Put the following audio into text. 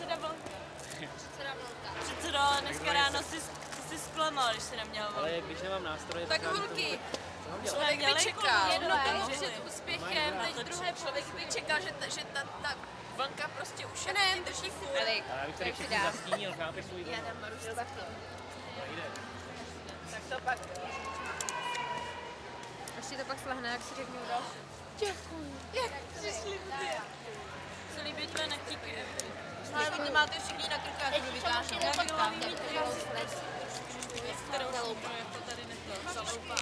Předseda Vlka. Předsedo, dneska ráno jsi zklamal, když jsi neměl volbu. Ale když nemám nástroje, tak holky, člověk by čekal, jedno to může s úspěchem, teď druhé člověk by čekal, že ta vlnka prostě už ne, drží furt. Ale já bych tady všechny zastínil, chápeš svůj vlnu. Já dám Maruš takto. Tak to pak. Až si to pak slehne, jak si řeknu dál. Děkuji. Jak jsi slibný. Se líbí tvé nechtíky. Ale vy nemáte všichni na krkách, kdo vytáhnou. Já bych hlavně mít kterou zaloupám.